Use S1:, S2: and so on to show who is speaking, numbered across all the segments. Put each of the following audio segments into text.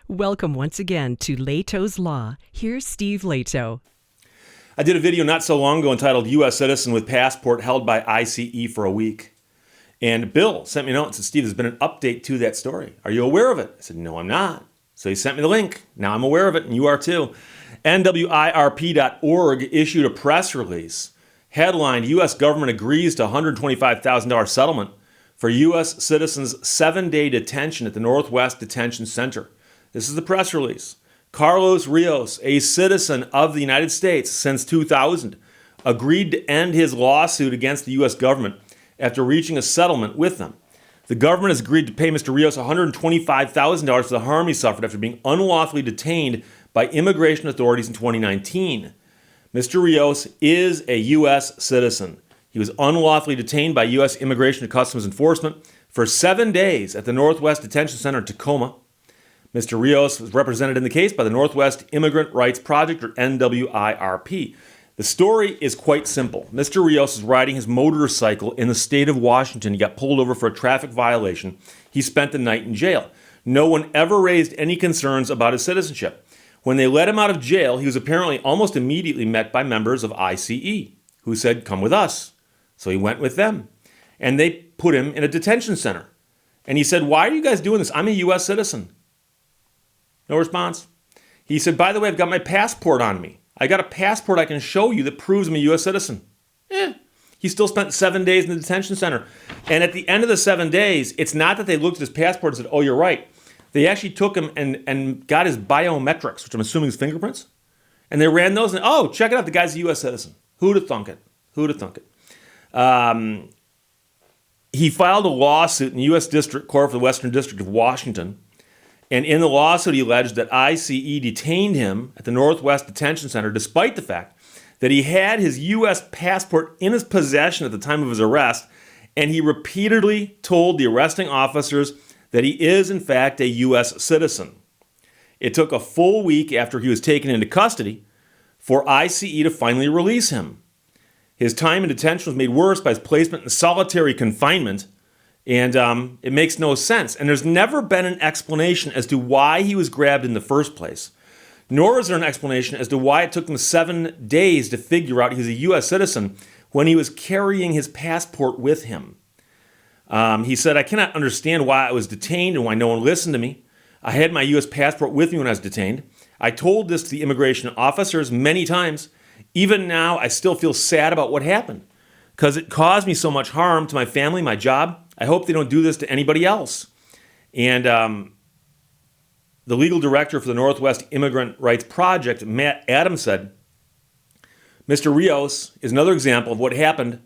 S1: Welcome once again to Lehto's Law. Here's Steve Lehto.
S2: I did a video not so long ago entitled U.S. Citizen with Passport Held by ICE for a Week. And Bill sent me a note and said, Steve, there's been an update to that story. Are you aware of it? I said, no, I'm not. So he sent me the link. Now I'm aware of it, and you are too. NWIRP.org issued a press release headlined, U.S. government agrees to $125,000 settlement for U.S. citizens' 7-day detention at the Northwest Detention Center. This is the press release. Carlos Rios, a citizen of the United States since 2000, agreed to end his lawsuit against the U.S. government after reaching a settlement with them. The government has agreed to pay Mr. Rios $125,000 for the harm he suffered after being unlawfully detained by immigration authorities in 2019. Mr. Rios is a U.S. citizen. He was unlawfully detained by U.S. Immigration and Customs Enforcement for 7 days at the Northwest Detention Center in Tacoma. Mr. Rios was represented in the case by the Northwest Immigrant Rights Project, or NWIRP. The story is quite simple. Mr. Rios is riding his motorcycle in the state of Washington. He got pulled over for a traffic violation. He spent the night in jail. No one ever raised any concerns about his citizenship. When they let him out of jail, he was apparently almost immediately met by members of ICE, who said, "Come with us." So he went with them, and they put him in a detention center. And he said, "Why are you guys doing this? I'm a U.S. citizen." No response. He said, "By the way, I've got my passport on me. I got a passport I can show you that proves I'm a U.S. citizen." He still spent 7 days in the detention center. And at the end of the 7 days, it's not that they looked at his passport and said, "Oh, you're right." They actually took him and got his biometrics, which I'm assuming is fingerprints. And they ran those and, oh, check it out, the guy's a U.S. citizen. Who'd have thunk it? Who'd have thunk it? He filed a lawsuit in the U.S. District Court for the Western District of Washington. And in the lawsuit, he alleged that ICE detained him at the Northwest Detention Center despite the fact that he had his U.S. passport in his possession at the time of his arrest, and he repeatedly told the arresting officers that he is, in fact, a U.S. citizen. It took a full week after he was taken into custody for ICE to finally release him. His time in detention was made worse by his placement in solitary confinement, and it makes no sense. And there's never been an explanation as to why he was grabbed in the first place, nor is there an explanation as to why it took him 7 days to figure out he was a U.S. citizen when he was carrying his passport with him. He said, "I cannot understand why I was detained and why no one listened to me. I had my U.S. passport with me when I was detained. I told this to the immigration officers many times. Even now, I still feel sad about what happened because it caused me so much harm to my family, my job. I hope they don't do this to anybody else." And the legal director for the Northwest Immigrant Rights Project, Matt Adams, said, "Mr. Rios is another example of what happened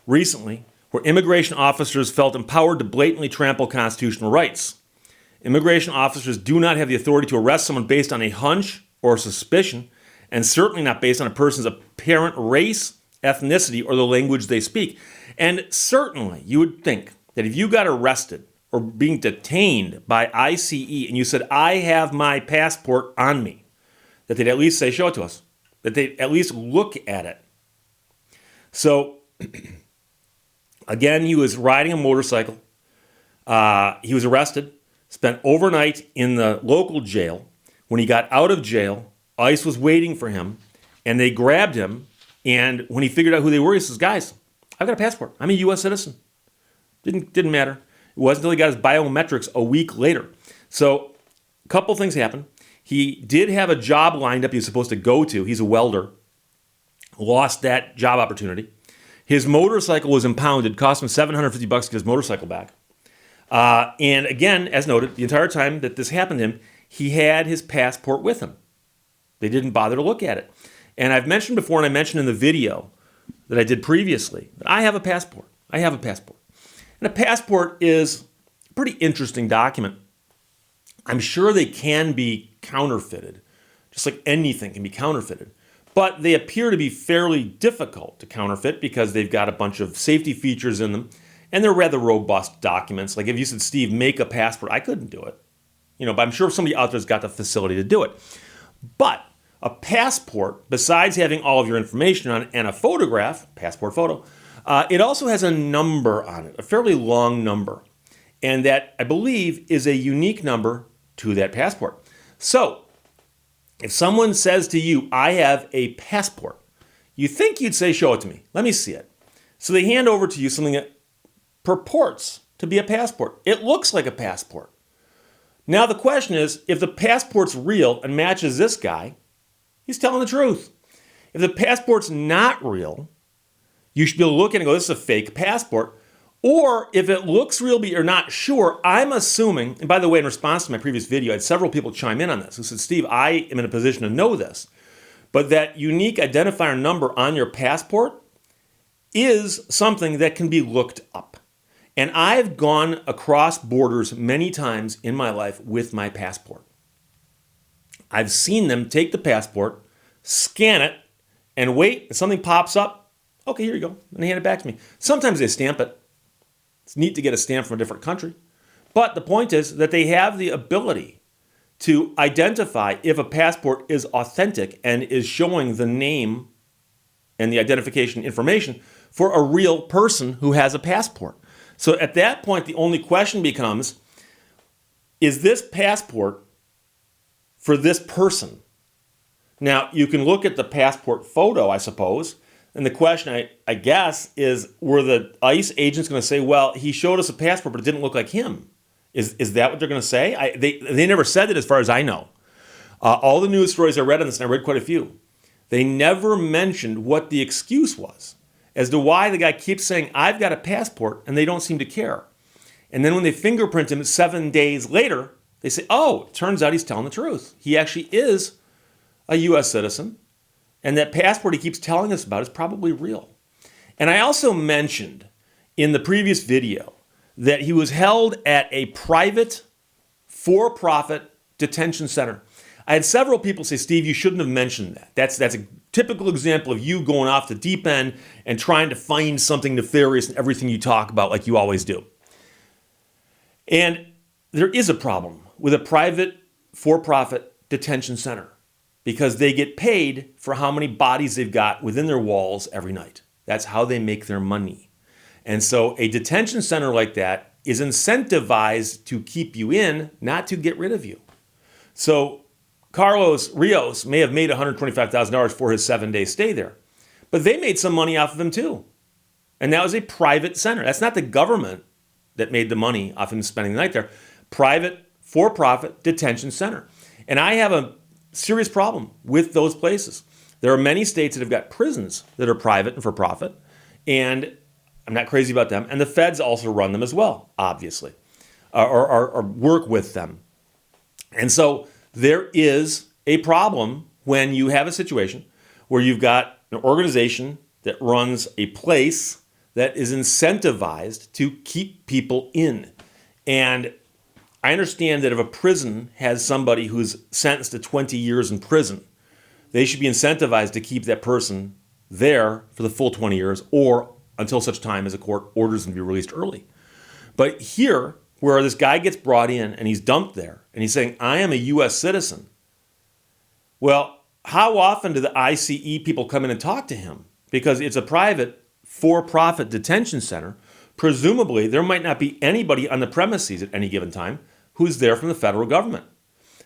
S2: recently where immigration officers felt empowered to blatantly trample constitutional rights. Immigration officers do not have the authority to arrest someone based on a hunch or suspicion, and certainly not based on a person's apparent race, ethnicity, or the language they speak." And certainly you would think that if you got arrested or being detained by ICE and you said, "I have my passport on me," that they'd at least say, "Show it to us," that they'd at least look at it. So, again, he was riding a motorcycle. He was arrested, spent overnight in the local jail. When he got out of jail, ICE was waiting for him, and they grabbed him. And when he figured out who they were, he says, "Guys, I've got a passport. I'm a U.S. citizen." Didn't matter. It wasn't until he got his biometrics a week later. So a couple things happened. He did have a job lined up he was supposed to go to. He's a welder. Lost that job opportunity. His motorcycle was impounded. Cost him $750 to get his motorcycle back. And again, as noted, the entire time that this happened to him, he had his passport with him. They didn't bother to look at it. And I've mentioned before, and I mentioned in the video that I did previously, that I have a passport. I have a passport. And a passport is a pretty interesting document. I'm sure they can be counterfeited, just like anything can be counterfeited. But they appear to be fairly difficult to counterfeit because they've got a bunch of safety features in them, and they're rather robust documents. Like if you said, "Steve, make a passport," I couldn't do it. But I'm sure somebody out there's got the facility to do it. But a passport, besides having all of your information on it and a photograph, passport photo, it also has a number on it, a fairly long number. And that, I believe, is a unique number to that passport. So, if someone says to you, I have a passport, you think you'd say, show it to me. Let me see it. So they hand over to you something that purports to be a passport. It looks like a passport. Now the question is, if the passport's real and matches this guy, he's telling the truth. If the passport's not real, you should be able to look at it and go, this is a fake passport. Or if it looks real but you're not sure, I'm assuming, and by the way, in response to my previous video, I had several people chime in on this who said, Steve, I am in a position to know this, but that unique identifier number on your passport is something that can be looked up. And I've gone across borders many times in my life with my passport. I've seen them take the passport, scan it, and wait, if something pops up, okay, here you go, and they hand it back to me. Sometimes they stamp it. It's neat to get a stamp from a different country. But the point is that they have the ability to identify if a passport is authentic and is showing the name and the identification information for a real person who has a passport. So at that point, the only question becomes, is this passport for this person? Now, you can look at the passport photo, I suppose, and the question, I guess, is were the ICE agents going to say, well, he showed us a passport, but it didn't look like him? Is that what they're going to say? They never said it as far as I know. All the news stories I read on this, and I read quite a few, they never mentioned what the excuse was as to why the guy keeps saying, I've got a passport, and they don't seem to care. And then when they fingerprint him 7 days later, they say, oh, it turns out he's telling the truth. He actually is a U.S. citizen. And that passport he keeps telling us about is probably real. And I also mentioned in the previous video that he was held at a private, for-profit detention center. I had several people say, Steve, you shouldn't have mentioned that. That's a typical example of you going off the deep end and trying to find something nefarious in everything you talk about like you always do. And there is a problem with a private, for-profit detention center, because they get paid for how many bodies they've got within their walls every night. That's how they make their money. And so a detention center like that is incentivized to keep you in, not to get rid of you. So Carlos Rios may have made $125,000 for his 7-day stay there, but they made some money off of him too. And that was a private center. That's not the government that made the money off him spending the night there. Private, for-profit detention center. And I have a serious problem with those places. There are many states that have got prisons that are private and for profit, and I'm not crazy about them. And the feds also run them as well, obviously, or work with them. And so there is a problem when you have a situation where you've got an organization that runs a place that is incentivized to keep people in. And I understand that if a prison has somebody who's sentenced to 20 years in prison, they should be incentivized to keep that person there for the full 20 years or until such time as a court orders them to be released early. But here, where this guy gets brought in and he's dumped there and he's saying, I am a U.S. citizen. Well, how often do the ICE people come in and talk to him? Because it's a private, for-profit detention center. Presumably, there might not be anybody on the premises at any given time who's there from the federal government.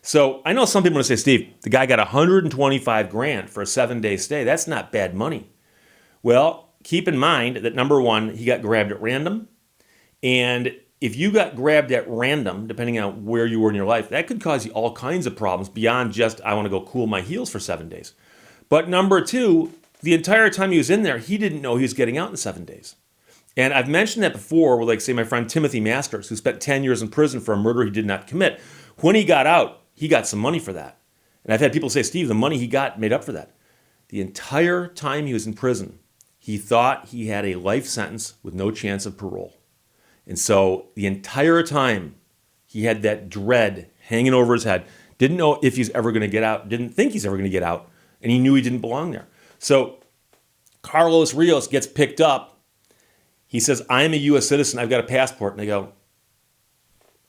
S2: So I know some people are going to say, Steve, the guy got $125,000 for a 7-day stay. That's not bad money. Well, keep in mind that number one, he got grabbed at random. And if you got grabbed at random, depending on where you were in your life, that could cause you all kinds of problems beyond just, I want to go cool my heels for 7 days. But number two, the entire time he was in there, he didn't know he was getting out in 7 days. And I've mentioned that before with, like, say, my friend Timothy Masters, who spent 10 years in prison for a murder he did not commit. When he got out, he got some money for that. And I've had people say, Steve, the money he got made up for that. The entire time he was in prison, he thought he had a life sentence with no chance of parole. And so the entire time he had that dread hanging over his head, didn't know if he's ever going to get out, didn't think he's ever going to get out, and he knew he didn't belong there. So Carlos Rios gets picked up. He says, I'm a U.S. citizen, I've got a passport. And they go,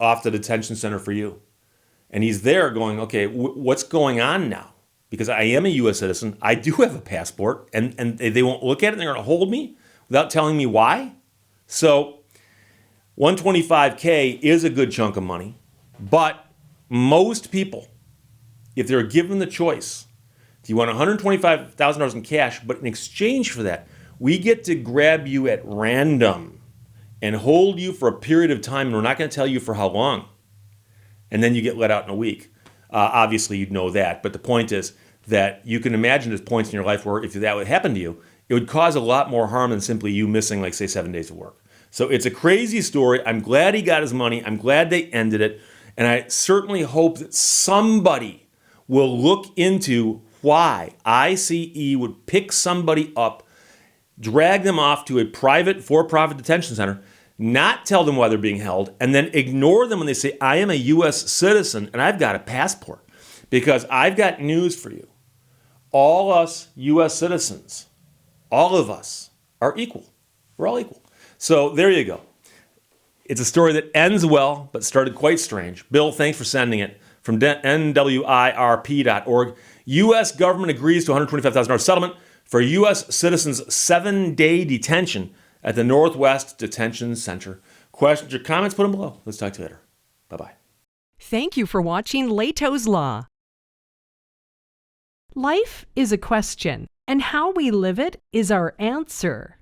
S2: off the detention center for you. And he's there going, okay, what's going on now? Because I am a U.S. citizen, I do have a passport, and they won't look at it, and they're going to hold me without telling me why? So $125K is a good chunk of money, but most people if they're given the choice, do you want $125,000 in cash, but in exchange for that, we get to grab you at random and hold you for a period of time, and we're not going to tell you for how long, and then you get let out in a week. Obviously, you'd know that, but the point is that you can imagine there's points in your life where if that would happen to you, it would cause a lot more harm than simply you missing, like, say, 7 days of work. So it's a crazy story. I'm glad he got his money. I'm glad they ended it. And I certainly hope that somebody will look into why ICE would pick somebody up, drag them off to a private for-profit detention center, not tell them why they're being held, and then ignore them when they say, I am a U.S. citizen and I've got a passport. Because I've got news for you. All us U.S. citizens, all of us, are equal. We're all equal. So there you go. It's a story that ends well, but started quite strange. Bill, thanks for sending it from nwirp.org. U.S. government agrees to $125,000 settlement for U.S. citizens' 7-day detention at the Northwest Detention Center. Questions or comments, put them below. Let's talk to you later. Bye-bye.
S1: Thank you for watching Lehto's Law. Life is a question, and how we live it is our answer.